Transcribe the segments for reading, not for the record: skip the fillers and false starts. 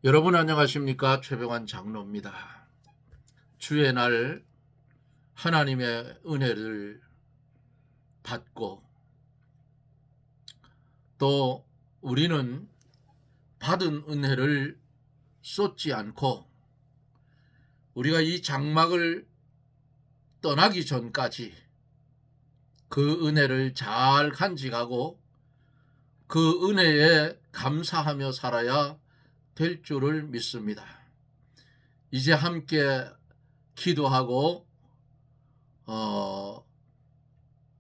여러분 안녕하십니까? 최병환 장로입니다. 주의 날 하나님의 은혜를 받고 또 우리는 받은 은혜를 쏟지 않고 우리가 이 장막을 떠나기 전까지 그 은혜를 잘 간직하고 그 은혜에 감사하며 살아야 될 줄을 믿습니다. 이제 함께 기도하고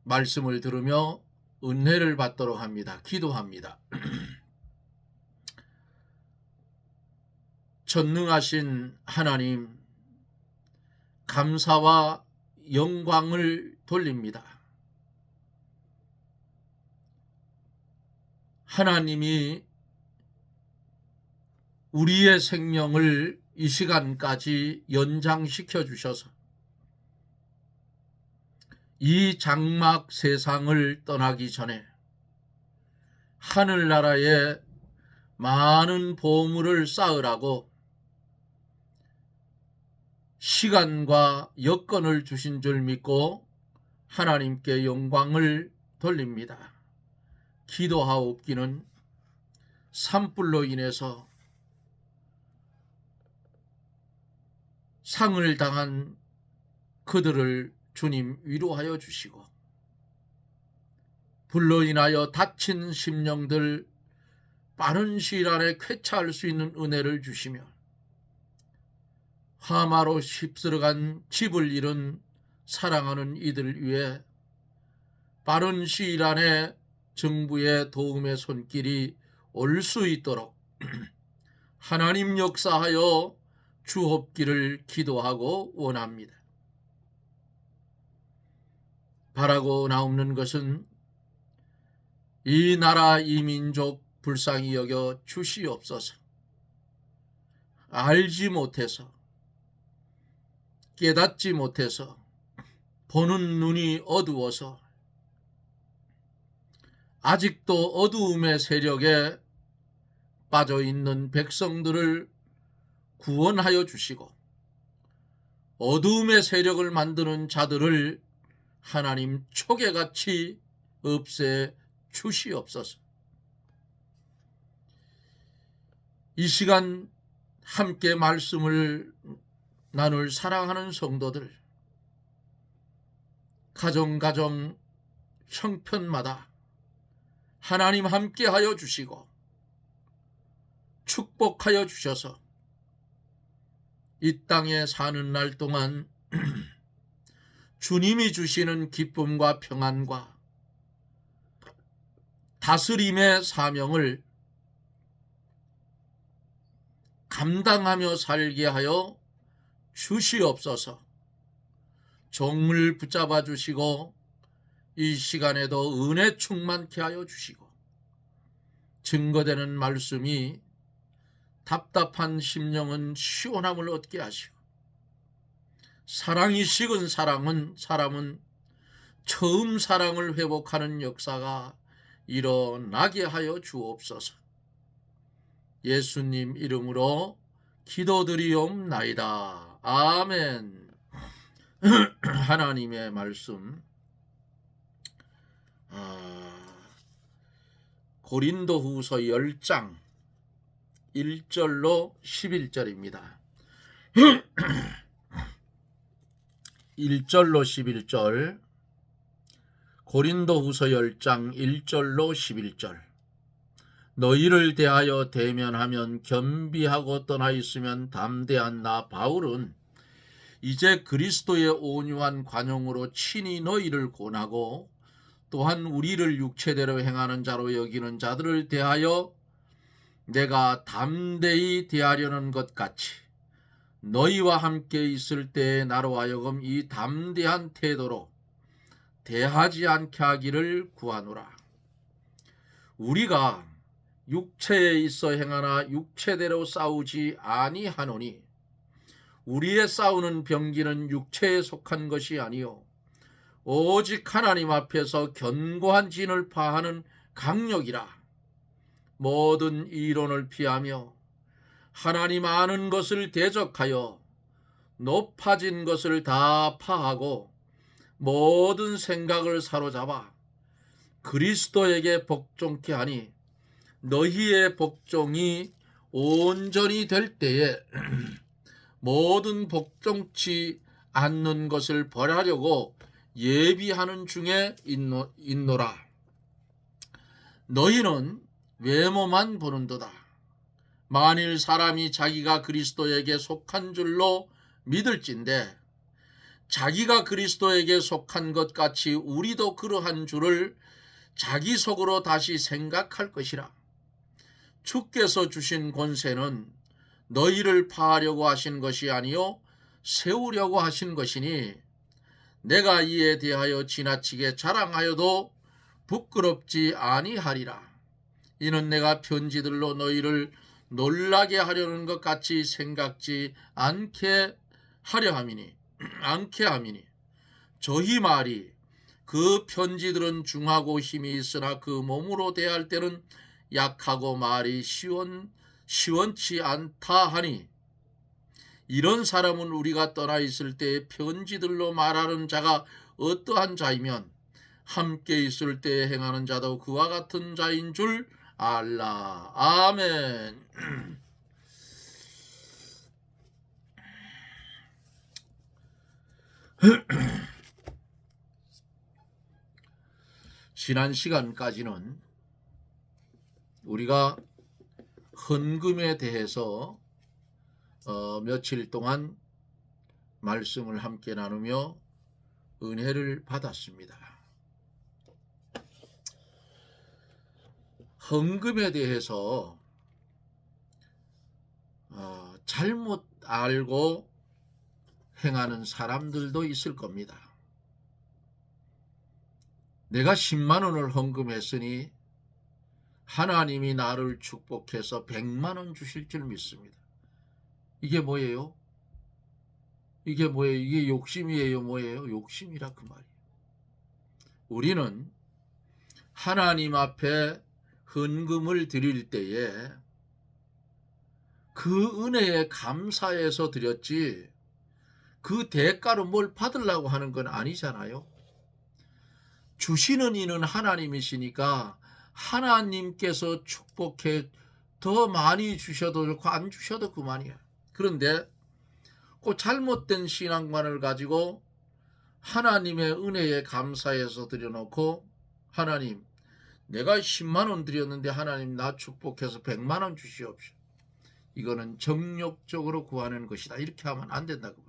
말씀을 들으며 은혜를 받도록 합니다. 기도합니다. 전능하신 하나님, 감사와 영광을 돌립니다. 하나님이 우리의 생명을 이 시간까지 연장시켜 주셔서 이 장막 세상을 떠나기 전에 하늘나라에 많은 보물을 쌓으라고 시간과 여건을 주신 줄 믿고 하나님께 영광을 돌립니다. 기도하옵기는 산불로 인해서 상을 당한 그들을 주님 위로하여 주시고 불로 인하여 다친 심령들 빠른 시일 안에 쾌차할 수 있는 은혜를 주시며 화마로 휩쓸어간 집을 잃은 사랑하는 이들 위해 빠른 시일 안에 정부의 도움의 손길이 올 수 있도록 하나님 역사하여 주옵기를 기도하고 원합니다. 바라고 나옵는 것은 이 나라 이 민족 불쌍히 여겨 주시옵소서. 알지 못해서 깨닫지 못해서 보는 눈이 어두워서 아직도 어두움의 세력에 빠져있는 백성들을 구원하여 주시고 어두움의 세력을 만드는 자들을 하나님 초계같이 없애 주시옵소서. 이 시간 함께 말씀을 나눌 사랑하는 성도들, 가정 형편마다 하나님 함께하여 주시고 축복하여 주셔서 이 땅에 사는 날 동안 주님이 주시는 기쁨과 평안과 다스림의 사명을 감당하며 살게 하여 주시옵소서. 종을 붙잡아 주시고 이 시간에도 은혜 충만케 하여 주시고 증거되는 말씀이 답답한 심령은 시원함을 얻게 하시고 사랑이 식은 사람은 처음 사랑을 회복하는 역사가 일어나게 하여 주옵소서. 예수님 이름으로 기도드리옵나이다. 아멘. 하나님의 말씀 고린도후서 10장 1절로 11절입니다. 1절로 11절 고린도후서 10장 1절로 11절 너희를 대하여 대면하면 겸비하고 떠나 있으면 담대한 나 바울은 이제 그리스도의 온유한 관용으로 친히 너희를 권하고 또한 우리를 육체대로 행하는 자로 여기는 자들을 대하여 내가 담대히 대하려는 것 같이 너희와 함께 있을 때에 나로 하여금 이 담대한 태도로 대하지 않게 하기를 구하노라. 우리가 육체에 있어 행하나 육체대로 싸우지 아니하노니 우리의 싸우는 병기는 육체에 속한 것이 아니요 오직 하나님 앞에서 견고한 진을 파하는 강력이라. 모든 이론을 피하며 하나님 아는 것을 대적하여 높아진 것을 다 파하고 모든 생각을 사로잡아 그리스도에게 복종케 하니 너희의 복종이 온전히 될 때에 모든 복종치 않는 것을 벌하려고 예비하는 중에 있노라. 너희는 외모만 보는도다. 만일 사람이 자기가 그리스도에게 속한 줄로 믿을진대 자기가 그리스도에게 속한 것 같이 우리도 그러한 줄을 자기 속으로 다시 생각할 것이라. 주께서 주신 권세는 너희를 파하려고 하신 것이 아니요 세우려고 하신 것이니 내가 이에 대하여 지나치게 자랑하여도 부끄럽지 아니하리라. 이는 내가 편지들로 너희를 놀라게 하려는 것 같이 생각지 않게 함이니 저희 말이 그 편지들은 중하고 힘이 있으나 그 몸으로 대할 때는 약하고 말이 시원치 않다 하니 이런 사람은 우리가 떠나 있을 때에 편지들로 말하는 자가 어떠한 자이면 함께 있을 때에 행하는 자도 그와 같은 자인 줄 알라. 아멘. 지난 시간까지는 우리가 헌금에 대해서 며칠 동안 말씀을 함께 나누며 은혜를 받았습니다. 헌금에 대해서 잘못 알고 행하는 사람들도 있을 겁니다. 내가 10만 원을 헌금했으니 하나님이 나를 축복해서 100만 원 주실 줄 믿습니다. 이게 뭐예요? 이게 뭐예요? 이게 욕심이에요? 뭐예요? 욕심이라 그 말이에요. 우리는 하나님 앞에 헌금을 드릴 때에 그 은혜에 감사해서 드렸지 그 대가로 뭘 받으려고 하는 건 아니잖아요. 주시는 이는 하나님이시니까 하나님께서 축복해 더 많이 주셔도 좋고 안 주셔도 그만이야. 그런데 그 잘못된 신앙관을 가지고 하나님의 은혜에 감사해서 드려놓고 하나님 내가 10만 원 드렸는데 하나님 나 축복해서 100만 원 주시옵시오. 이거는 정욕적으로 구하는 것이다. 이렇게 하면 안 된다고.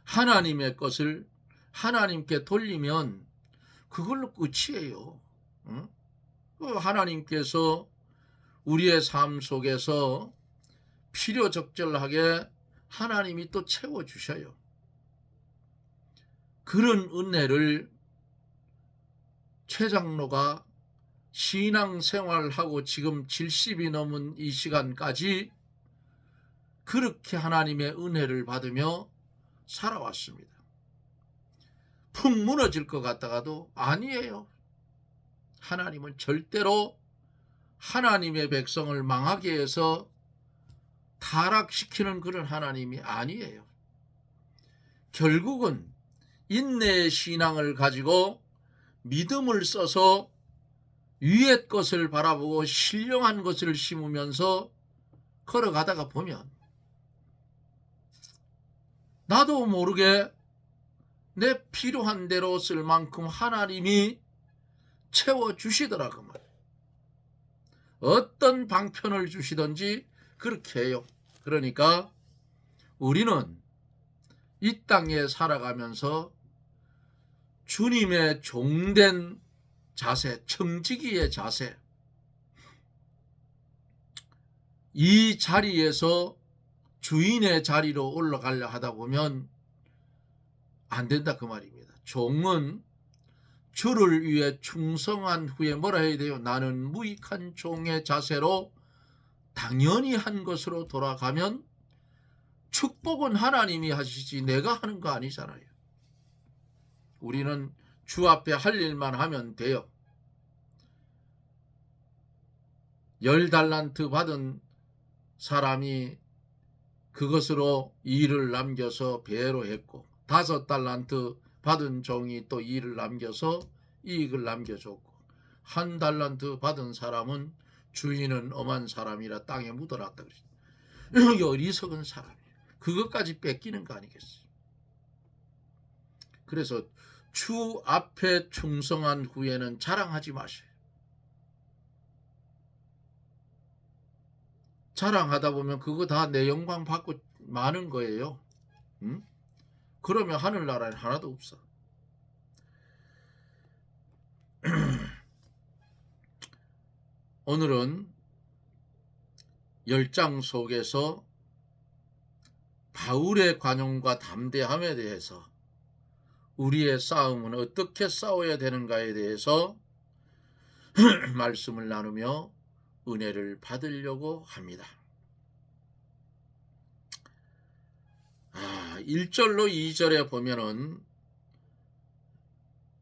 하나님의 것을 하나님께 돌리면 그걸로 끝이에요. 응? 하나님께서 우리의 삶 속에서 필요적절하게 하나님이 또 채워주셔요. 그런 은혜를 최 장로가 신앙생활하고 지금 70이 넘은 이 시간까지 그렇게 하나님의 은혜를 받으며 살아왔습니다. 푹 무너질 것 같다가도 아니에요. 하나님은 절대로 하나님의 백성을 망하게 해서 타락시키는 그런 하나님이 아니에요. 결국은 인내의 신앙을 가지고 믿음을 써서 위의 것을 바라보고 신령한 것을 심으면서 걸어가다가 보면 나도 모르게 내 필요한 대로 쓸 만큼 하나님이 채워주시더라고 말이에요. 어떤 방편을 주시든지 그렇게 해요. 그러니까 우리는 이 땅에 살아가면서 주님의 종된 자세, 청지기의 자세, 이 자리에서 주인의 자리로 올라가려 하다 보면 안 된다 그 말입니다. 종은 주를 위해 충성한 후에 뭐라 해야 돼요? 나는 무익한 종의 자세로 당연히 한 것으로 돌아가면 축복은 하나님이 하시지 내가 하는 거 아니잖아요. 우리는 주 앞에 할 일만 하면 돼요. 10달란트 받은 사람이 그것으로 일을 남겨서 배로 했고, 5달란트 받은 종이 또 일을 남겨서 이익을 남겨줬고, 1달란트 받은 사람은 주인은 엄한 사람이라 땅에 묻어놨다 그랬어요. 어리석은 사람이에요. 그것까지 뺏기는 거 아니겠어요? 그래서 주 앞에 충성한 후에는 자랑하지 마세요. 자랑하다 보면 그거 다 내 영광 받고 마는 거예요. 응? 그러면 하늘나라에 하나도 없어. 오늘은 10장 속에서 바울의 관용과 담대함에 대해서, 우리의 싸움은 어떻게 싸워야 되는가에 대해서 말씀을 나누며 은혜를 받으려고 합니다. 1절로 2절에 보면은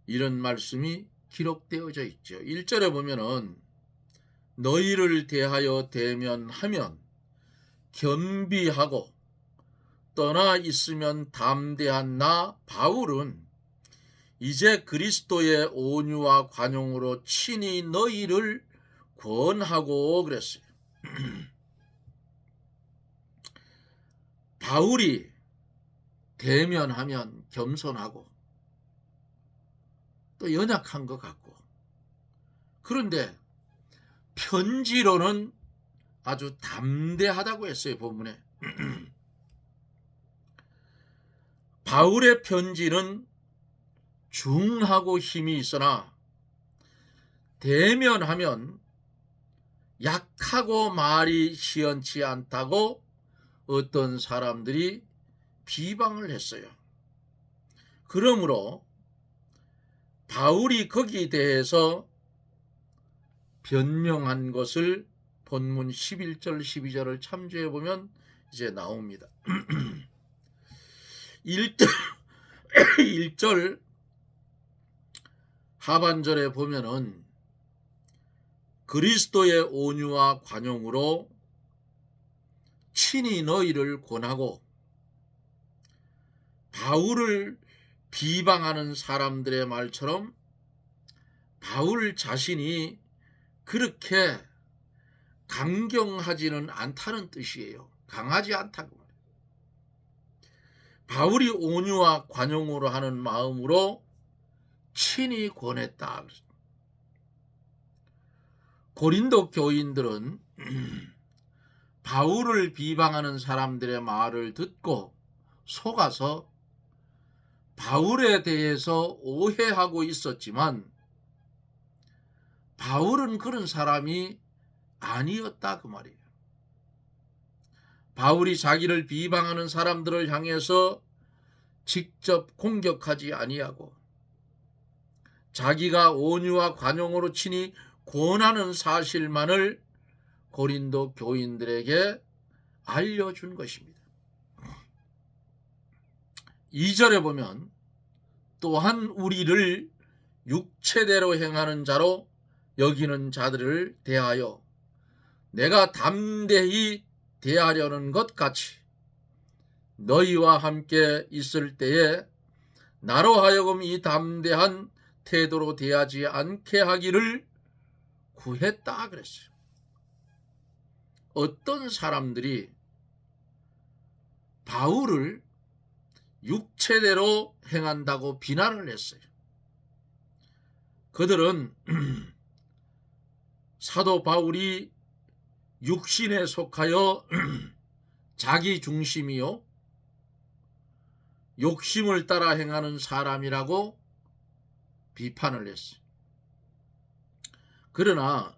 이런 말씀이 기록되어져 있죠. 1절에 보면은 너희를 대하여 대면하면 겸비하고 떠나 있으면 담대한 나 바울은 이제 그리스도의 온유와 관용으로 친히 너희를 권하고 그랬어요. 바울이 대면하면 겸손하고 또 연약한 것 같고, 그런데 편지로는 아주 담대하다고 했어요. 본문에 바울의 편지는 중하고 힘이 있으나 대면하면 약하고 말이 시원치 않다고 어떤 사람들이 비방을 했어요. 그러므로 바울이 거기에 대해서 변명한 것을 본문 11절 12절을 참조해 보면 이제 나옵니다. 1절 하반절에 보면은 그리스도의 온유와 관용으로 친히 너희를 권하고, 바울을 비방하는 사람들의 말처럼 바울 자신이 그렇게 강경하지는 않다는 뜻이에요. 강하지 않다고 말해요. 바울이 온유와 관용으로 하는 마음으로 친히 권했다. 고린도 교인들은 바울을 비방하는 사람들의 말을 듣고 속아서 바울에 대해서 오해하고 있었지만 바울은 그런 사람이 아니었다 그 말이에요. 바울이 자기를 비방하는 사람들을 향해서 직접 공격하지 아니하고 자기가 온유와 관용으로 친히 권하는 사실만을 고린도 교인들에게 알려준 것입니다. 2절에 보면 또한 우리를 육체대로 행하는 자로 여기는 자들을 대하여 내가 담대히 대하려는 것 같이 너희와 함께 있을 때에 나로 하여금 이 담대한 태도로 대하지 않게 하기를 구했다 그랬어요. 어떤 사람들이 바울을 육체대로 행한다고 비난을 했어요. 그들은 사도 바울이 육신에 속하여 자기 중심이요 욕심을 따라 행하는 사람이라고 비판을 했어요. 그러나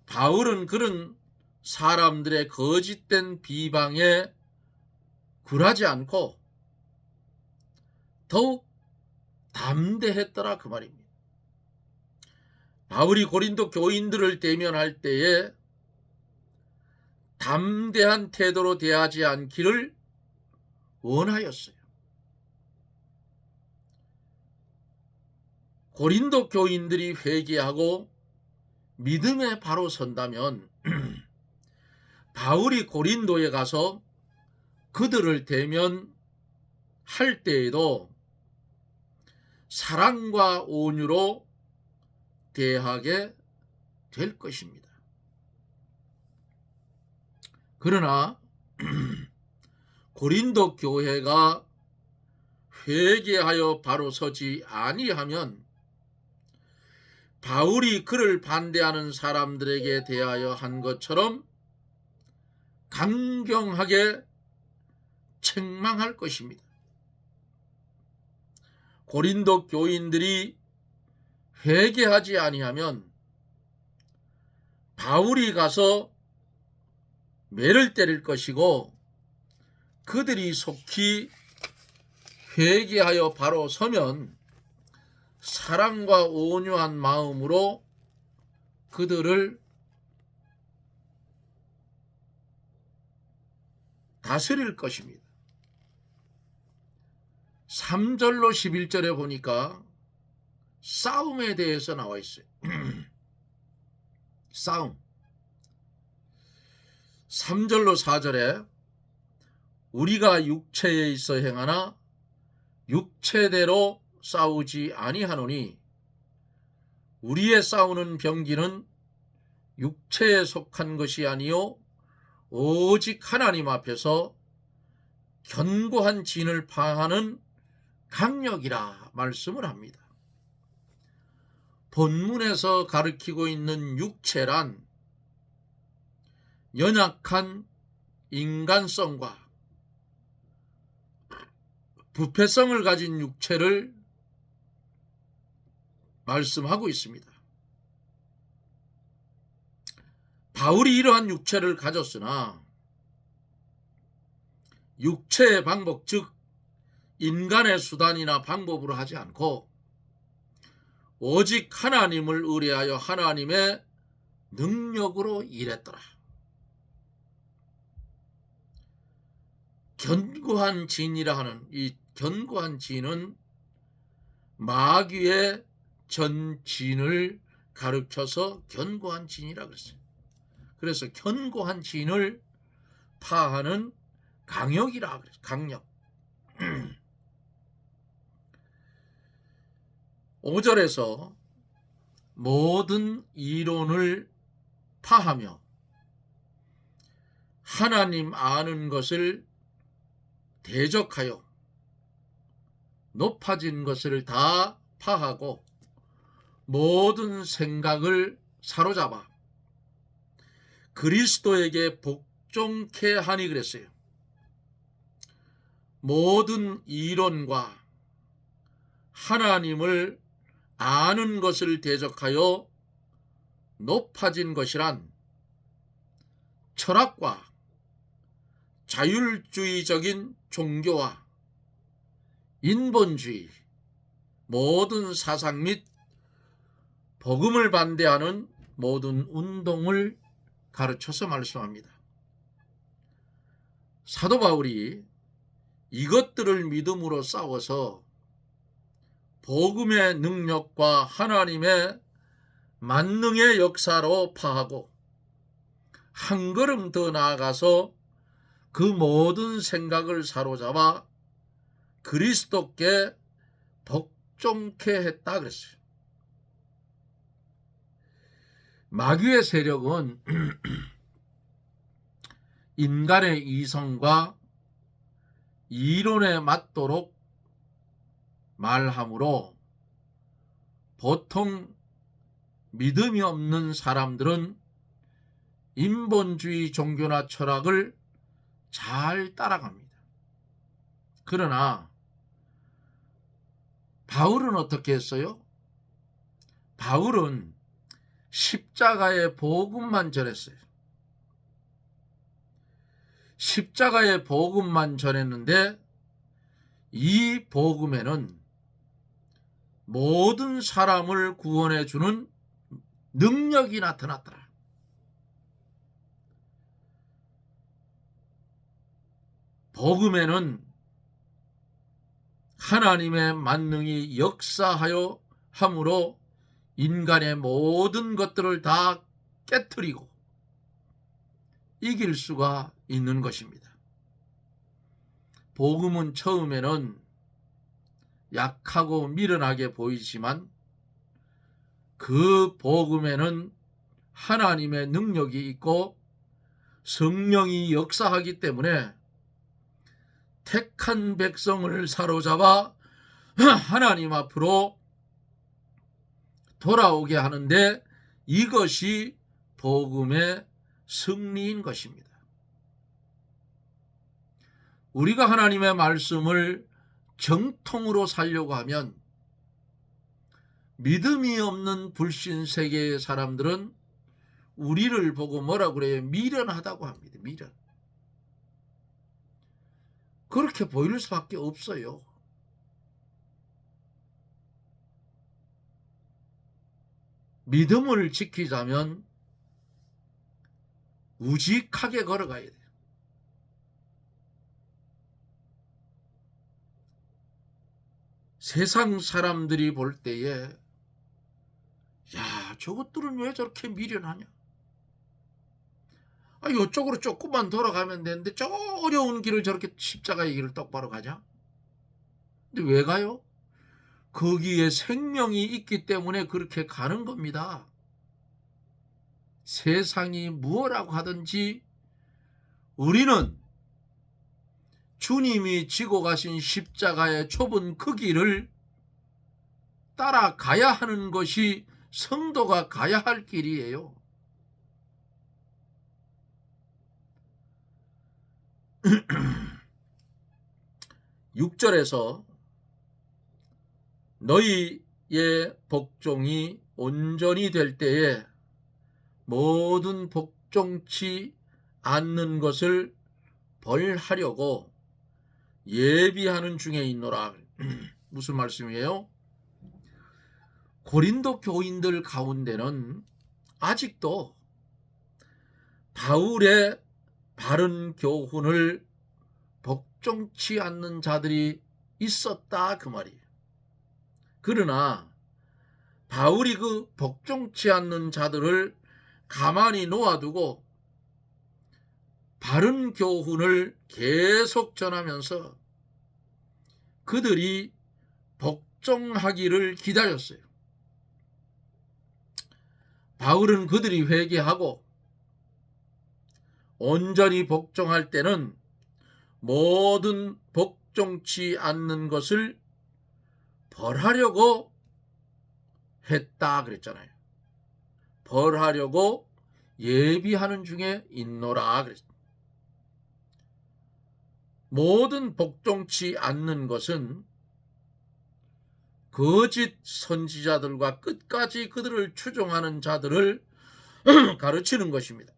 바울은 그런 사람들의 거짓된 비방에 굴하지 않고 더욱 담대했더라 그 말입니다. 바울이 고린도 교인들을 대면할 때에 담대한 태도로 대하지 않기를 원하였어요. 고린도 교인들이 회개하고 믿음에 바로 선다면 바울이 고린도에 가서 그들을 대면할 때에도 사랑과 온유로 대하게 될 것입니다. 그러나 고린도 교회가 회개하여 바로 서지 아니하면 바울이 그를 반대하는 사람들에게 대하여 한 것처럼 강경하게 책망할 것입니다. 고린도 교인들이 회개하지 아니하면 바울이 가서 매를 때릴 것이고 그들이 속히 회개하여 바로 서면 사랑과 온유한 마음으로 그들을 다스릴 것입니다. 3절로 11절에 보니까 싸움에 대해서 나와 있어요. 싸움. 3절로 4절에 우리가 육체에 있어 행하나 육체대로 싸우지 아니하노니 우리의 싸우는 병기는 육체에 속한 것이 아니요 오직 하나님 앞에서 견고한 진을 파하는 강력이라 말씀을 합니다. 본문에서 가르치고 있는 육체란 연약한 인간성과 부패성을 가진 육체를 말씀하고 있습니다. 바울이 이러한 육체를 가졌으나 육체의 방법, 즉 인간의 수단이나 방법으로 하지 않고 오직 하나님을 의뢰하여 하나님의 능력으로 일했더라. 견고한 진이라 하는 이 견고한 진은 마귀의 전진을 가르쳐서 견고한 진이라 그랬어요. 그래서 견고한 진을 파하는 강력이라 그랬어요. 강력. 5절에서 모든 이론을 파하며 하나님 아는 것을 대적하여 높아진 것을 다 파하고 모든 생각을 사로잡아 그리스도에게 복종케 하니 그랬어요. 모든 이론과 하나님을 아는 것을 대적하여 높아진 것이란 철학과 자율주의적인 종교와 인본주의, 모든 사상 및 복음을 반대하는 모든 운동을 가르쳐서 말씀합니다. 사도 바울이 이것들을 믿음으로 싸워서 복음의 능력과 하나님의 만능의 역사로 파하고 한 걸음 더 나아가서 그 모든 생각을 사로잡아 그리스도께 복종케 했다 그랬어요. 마귀의 세력은 인간의 이성과 이론에 맞도록 말하므로 보통 믿음이 없는 사람들은 인본주의 종교나 철학을 잘 따라갑니다. 그러나 바울은 어떻게 했어요? 바울은 십자가의 복음만 전했어요. 십자가의 복음만 전했는데 이 복음에는 모든 사람을 구원해 주는 능력이 나타났더라. 복음에는 하나님의 만능이 역사하여 함으로 인간의 모든 것들을 다 깨트리고 이길 수가 있는 것입니다. 복음은 처음에는 약하고 미련하게 보이지만 그 복음에는 하나님의 능력이 있고 성령이 역사하기 때문에 택한 백성을 사로잡아 하나님 앞으로 돌아오게 하는데 이것이 복음의 승리인 것입니다. 우리가 하나님의 말씀을 정통으로 살려고 하면 믿음이 없는 불신 세계의 사람들은 우리를 보고 뭐라고 그래요? 미련하다고 합니다. 미련. 그렇게 보일 수밖에 없어요. 믿음을 지키자면 우직하게 걸어가야 돼요. 세상 사람들이 볼 때에 야, 저것들은 왜 저렇게 미련하냐? 이쪽으로 조금만 돌아가면 되는데 저 어려운 길을 저렇게 십자가의 길을 똑바로 가자? 근데 왜 가요? 거기에 생명이 있기 때문에 그렇게 가는 겁니다. 세상이 무엇라고 하든지 우리는 주님이 지고 가신 십자가의 좁은 그 길을 따라가야 하는 것이 성도가 가야 할 길이에요. (6절에서) 너희의 복종이 온전히 될 때에 모든 복종치 않는 것을 벌하려고 예비하는 중에 있노라. 무슨 말씀이에요? 고린도 교인들 가운데는 아직도 바울의 바른 교훈을 복종치 않는 자들이 있었다 그 말이에요. 그러나 바울이 그 복종치 않는 자들을 가만히 놓아두고 바른 교훈을 계속 전하면서 그들이 복종하기를 기다렸어요. 바울은 그들이 회개하고 온전히 복종할 때는 모든 복종치 않는 것을 벌하려고 했다 그랬잖아요. 벌하려고 예비하는 중에 있노라 그랬어요. 모든 복종치 않는 것은 거짓 선지자들과 끝까지 그들을 추종하는 자들을 가르치는 것입니다.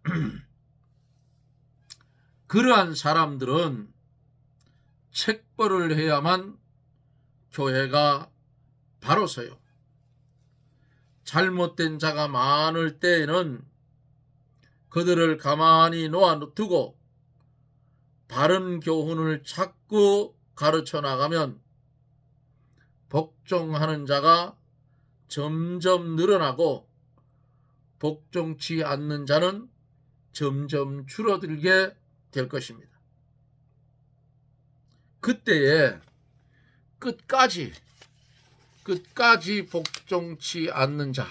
그러한 사람들은 책벌을 해야만 교회가 바로 서요. 잘못된 자가 많을 때에는 그들을 가만히 놓아두고 바른 교훈을 자꾸 가르쳐 나가면 복종하는 자가 점점 늘어나고 복종치 않는 자는 점점 줄어들게 될 것입니다. 그때에 끝까지 복종치 않는 자,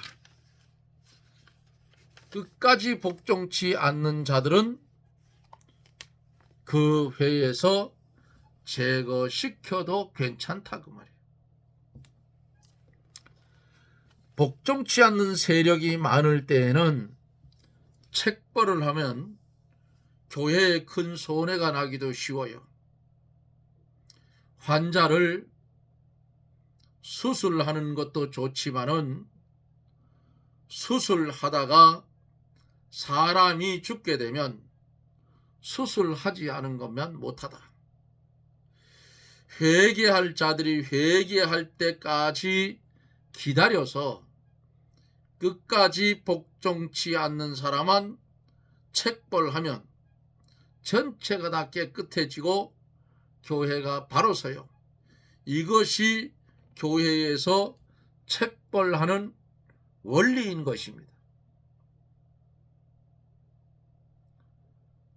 끝까지 복종치 않는 자들은 그 회에서 제거시켜도 괜찮다 그 말이에요. 복종치 않는 세력이 많을 때에는 책벌을 하면 교회에 큰 손해가 나기도 쉬워요. 환자를 수술하는 것도 좋지만은 수술하다가 사람이 죽게 되면 수술하지 않은 것만 못하다. 회개할 자들이 회개할 때까지 기다려서 끝까지 복종치 않는 사람만 책벌하면 전체가 다 깨끗해지고 교회가 바로 서요. 이것이 교회에서 책벌하는 원리인 것입니다.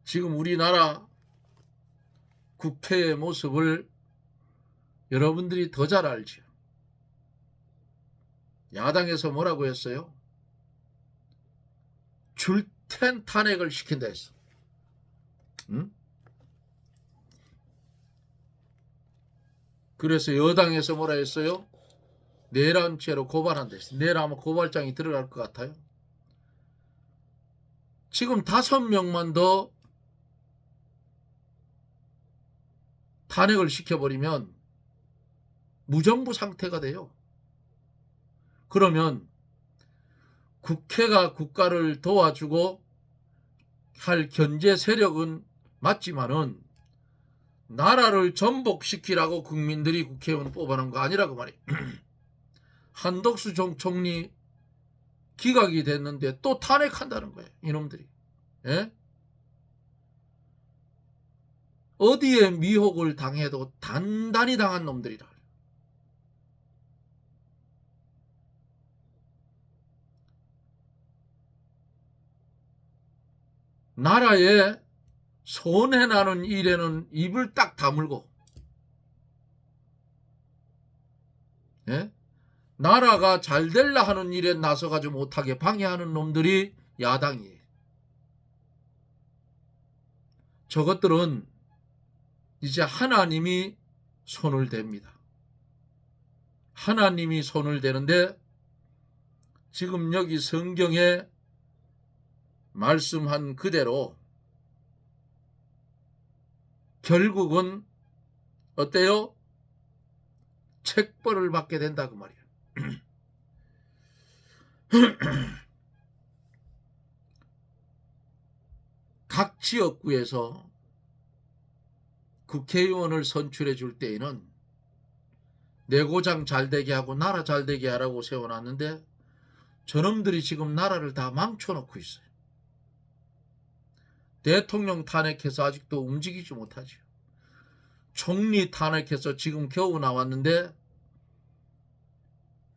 지금 우리나라 국회의 모습을 여러분들이 더 잘 알죠. 야당에서 뭐라고 했어요? 줄텐 탄핵을 시킨다 했어. 응? 그래서 여당에서 뭐라 했어요? 내란죄로 고발한다 했어. 내일 아마 고발장이 들어갈 것 같아요. 지금 5명만 더 탄핵을 시켜버리면 무정부 상태가 돼요. 그러면 국회가 국가를 도와주고 할 견제 세력은 맞지만은 나라를 전복시키라고 국민들이 국회의원 뽑아놓은 거 아니라고 말이에요. 한덕수 총리 기각이 됐는데 또 탄핵한다는 거예요. 이놈들이. 예? 어디에 미혹을 당해도 단단히 당한 놈들이라. 나라에 손해나는 일에는 입을 딱 다물고, 예? 나라가 잘 될라 하는 일에 나서가지고 못하게 방해하는 놈들이 야당이에요. 저것들은 이제 하나님이 손을 댑니다. 하나님이 손을 대는데 지금 여기 성경에 말씀한 그대로 결국은 어때요? 책벌을 받게 된다 그 말이에요. 각 지역구에서 국회의원을 선출해 줄 때에는 내고장 잘되게 하고 나라 잘되게 하라고 세워놨는데 저놈들이 지금 나라를 다 망쳐놓고 있어요. 대통령 탄핵해서 아직도 움직이지 못하죠. 총리 탄핵해서 지금 겨우 나왔는데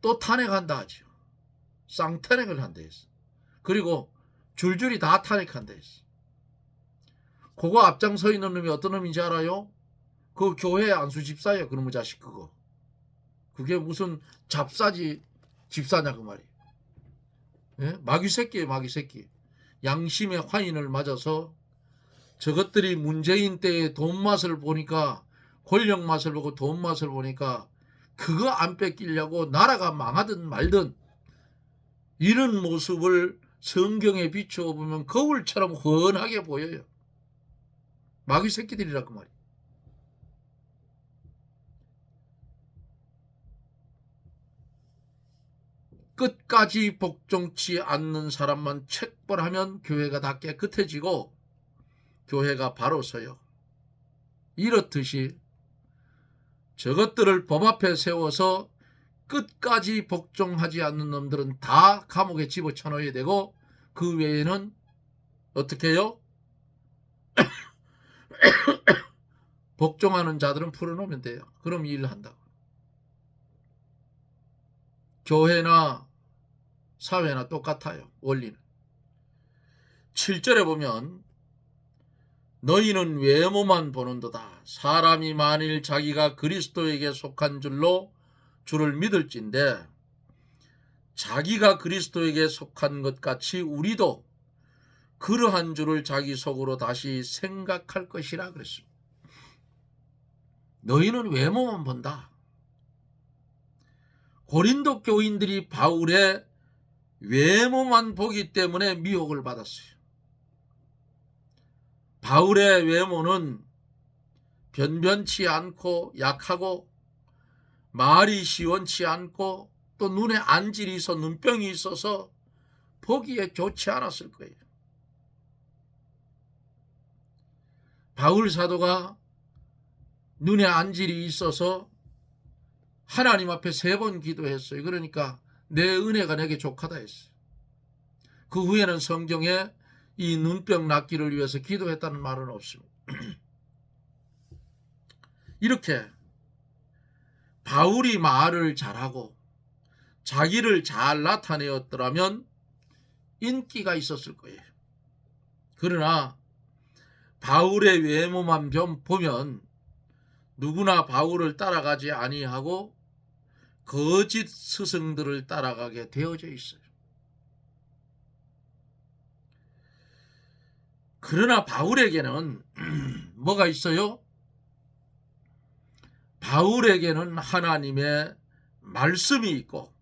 또 탄핵한다 하죠. 쌍탄핵을 한다 했어. 그리고 줄줄이 다 탄핵한다 했어. 그거 앞장서 있는 놈이 어떤 놈인지 알아요? 그 교회 안수 집사예요. 그놈의 자식 그거. 그게 무슨 잡사지 집사냐 그 말이에요. 예? 마귀 새끼예요. 마귀 새끼. 양심의 화인을 맞아서 저것들이 문재인 때의 돈 맛을 보니까, 권력 맛을 보고 돈 맛을 보니까 그거 안 뺏기려고 나라가 망하든 말든 이런 모습을 성경에 비추어 보면 거울처럼 훤하게 보여요. 마귀 새끼들이라 그 말이에요. 끝까지 복종치 않는 사람만 책벌하면 교회가 다 깨끗해지고 교회가 바로 서요. 이렇듯이 저것들을 법 앞에 세워서 끝까지 복종하지 않는 놈들은 다 감옥에 집어쳐넣어야 되고 그 외에는 어떻게 해요? 복종하는 자들은 풀어놓으면 돼요. 그럼 일을 한다고. 교회나 사회나 똑같아요. 원리는. 7절에 보면 너희는 외모만 보는도다. 사람이 만일 자기가 그리스도에게 속한 줄로 주를 믿을진데 자기가 그리스도에게 속한 것 같이 우리도 그러한 줄을 자기 속으로 다시 생각할 것이라 그랬습니다. 너희는 외모만 본다. 고린도 교인들이 바울의 외모만 보기 때문에 미혹을 받았어요. 바울의 외모는 변변치 않고 약하고 말이 시원치 않고 또 눈에 안질이 있어 눈병이 있어서 보기에 좋지 않았을 거예요. 바울 사도가 눈에 안질이 있어서 하나님 앞에 3번 기도했어요. 그러니까 내 은혜가 내게 족하다 했어요. 그 후에는 성경에 이 눈병 낫기를 위해서 기도했다는 말은 없습니다. 이렇게 바울이 말을 잘하고 자기를 잘 나타내었더라면 인기가 있었을 거예요. 그러나 바울의 외모만 보면 누구나 바울을 따라가지 아니하고 거짓 스승들을 따라가게 되어져 있어요. 그러나 바울에게는 뭐가 있어요? 바울에게는 하나님의 말씀이 있고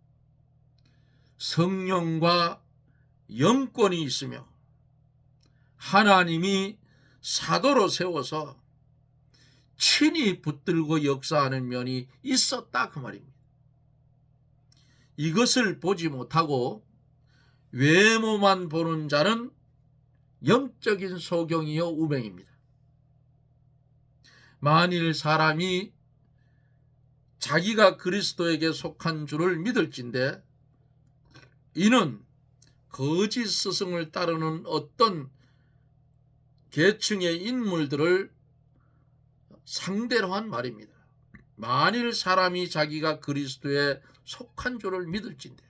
성령과 영권이 있으며 하나님이 사도로 세워서 친히 붙들고 역사하는 면이 있었다 그 말입니다. 이것을 보지 못하고 외모만 보는 자는 영적인 소경이요 우맹입니다. 만일 사람이 자기가 그리스도에게 속한 줄을 믿을진데 이는 거짓 스승을 따르는 어떤 계층의 인물들을 상대로 한 말입니다. 만일 사람이 자기가 그리스도에 속한 줄을 믿을진데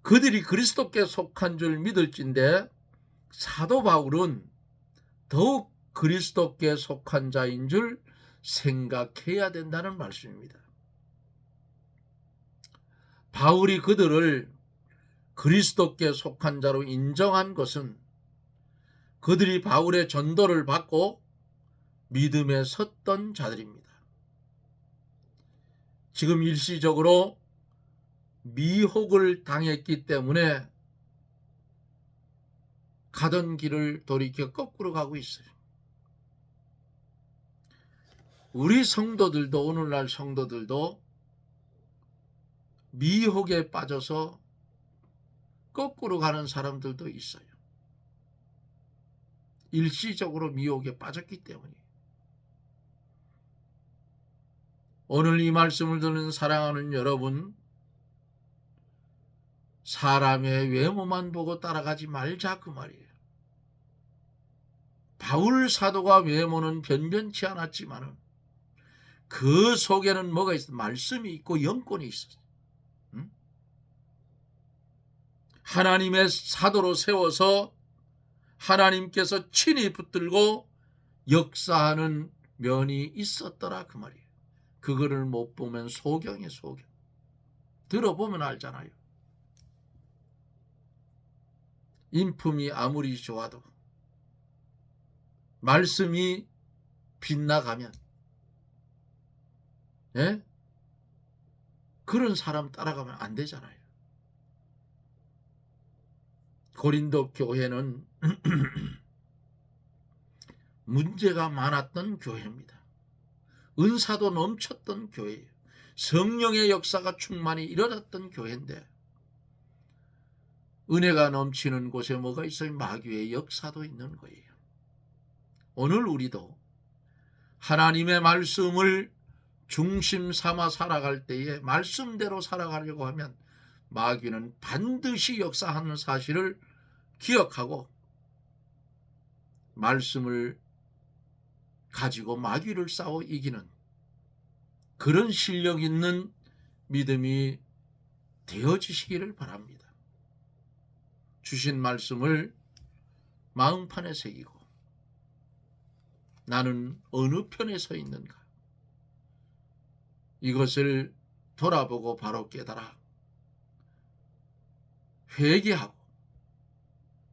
그들이 그리스도께 속한 줄 믿을진데 사도 바울은 더욱 그리스도께 속한 자인 줄 생각해야 된다는 말씀입니다. 바울이 그들을 그리스도께 속한 자로 인정한 것은 그들이 바울의 전도를 받고 믿음에 섰던 자들입니다. 지금 일시적으로 미혹을 당했기 때문에 가던 길을 돌이켜 거꾸로 가고 있어요. 우리 성도들도 오늘날 성도들도 미혹에 빠져서 거꾸로 가는 사람들도 있어요. 일시적으로 미혹에 빠졌기 때문이에요. 오늘 이 말씀을 듣는 사랑하는 여러분, 사람의 외모만 보고 따라가지 말자 그 말이에요. 바울 사도가 외모는 변변치 않았지만 그 속에는 뭐가 있어? 말씀이 있고 영권이 있었어요. 하나님의 사도로 세워서 하나님께서 친히 붙들고 역사하는 면이 있었더라 그 말이에요. 그거를 못 보면 소경이에요, 소경. 들어보면 알잖아요. 인품이 아무리 좋아도 말씀이 빗나가면 그런 사람 따라가면 안 되잖아요. 고린도 교회는 문제가 많았던 교회입니다. 은사도 넘쳤던 교회예요. 성령의 역사가 충만히 일어났던 교회인데 은혜가 넘치는 곳에 뭐가 있어요? 마귀의 역사도 있는 거예요. 오늘 우리도 하나님의 말씀을 중심 삼아 살아갈 때에 말씀대로 살아가려고 하면 마귀는 반드시 역사하는 사실을 기억하고 말씀을 가지고 마귀를 싸워 이기는 그런 실력 있는 믿음이 되어지시기를 바랍니다. 주신 말씀을 마음판에 새기고 나는 어느 편에 서 있는가? 이것을 돌아보고 바로 깨달아 회개하고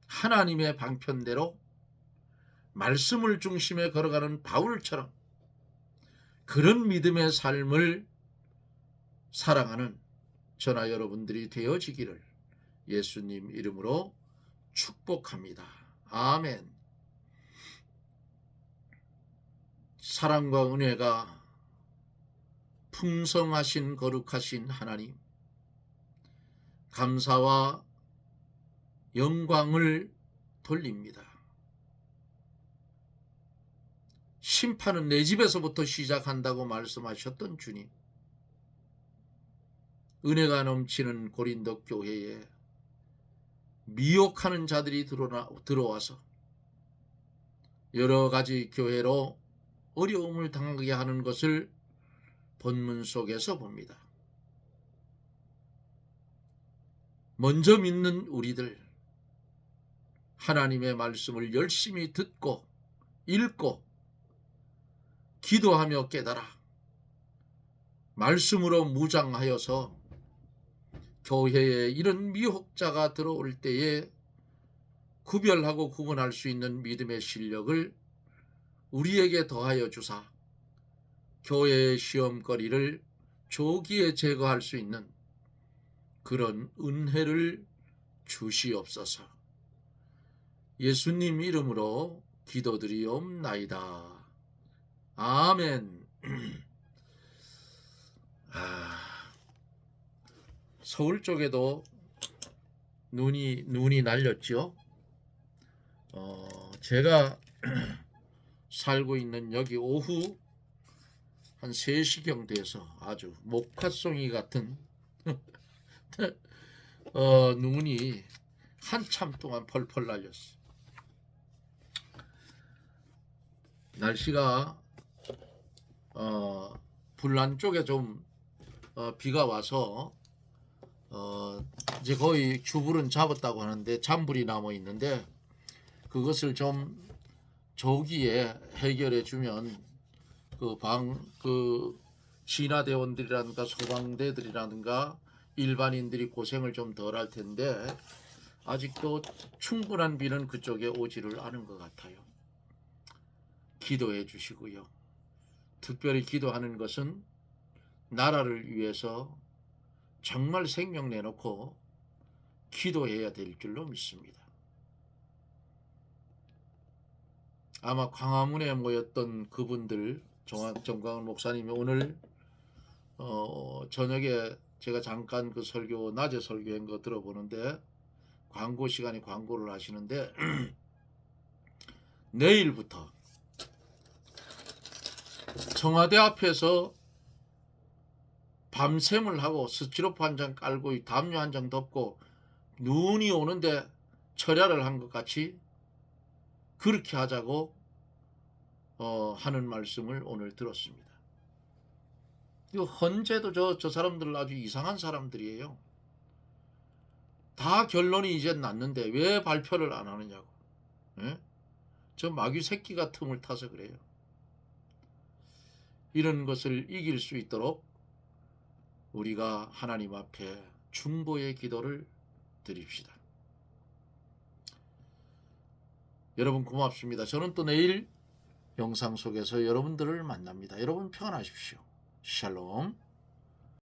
하나님의 방편대로 말씀을 중심에 걸어가는 바울처럼 그런 믿음의 삶을 살아가는 저나 여러분들이 되어지기를 예수님 이름으로 축복합니다. 아멘. 사랑과 은혜가 풍성하신 거룩하신 하나님, 감사와 영광을 돌립니다. 심판은 내 집에서부터 시작한다고 말씀하셨던 주님, 은혜가 넘치는 고린도 교회에 미혹하는 자들이 들어와서 여러 가지 교회로 어려움을 당하게 하는 것을 본문 속에서 봅니다. 먼저 믿는 우리들, 하나님의 말씀을 열심히 듣고 읽고 기도하며 깨달아 말씀으로 무장하여서 교회에 이런 미혹자가 들어올 때에 구별하고 구분할 수 있는 믿음의 실력을 우리에게 더하여 주사 교회의 시험거리를 조기에 제거할 수 있는 그런 은혜를 주시옵소서. 예수님 이름으로 기도드리옵나이다. 아멘. 서울 쪽에도 눈이 날렸죠. 제가 살고 있는 여기 오후 한 3시경 돼서 아주 목화송이 같은 눈이 한참 동안 펄펄 날렸어. 날씨가 불난 쪽에 좀 비가 와서 이제 거의 주불은 잡았다고 하는데 잔불이 남아 있는데 그것을 좀 조기에 해결해 주면 그 진화대원들이라든가 소방대들이라든가 일반인들이 고생을 좀 덜 할 텐데 아직도 충분한 비는 그쪽에 오지를 않은 것 같아요. 기도해 주시고요. 특별히 기도하는 것은 나라를 위해서 정말 생명 내놓고 기도해야 될 줄로 믿습니다. 아마 광화문에 모였던 그분들, 정광훈 목사님이 오늘 저녁에 제가 잠깐 그 설교, 낮에 설교한 거 들어보는데 광고 시간에 광고를 하시는데 내일부터 청와대 앞에서 밤샘을 하고 스티로폼 한 장 깔고 담요 한 장 덮고 눈이 오는데 철야를 한 것 같이 그렇게 하자고 하는 말씀을 오늘 들었습니다. 이 헌재도 저 사람들 아주 이상한 사람들이에요. 다 결론이 이제 났는데 왜 발표를 안 하느냐고. 예? 저 마귀 새끼가 틈을 타서 그래요. 이런 것을 이길 수 있도록 우리가 하나님 앞에 중보의 기도를 드립시다. 여러분 고맙습니다. 저는 또 내일 영상 속에서 여러분들을 만납니다. 여러분 평안하십시오. 샬롬.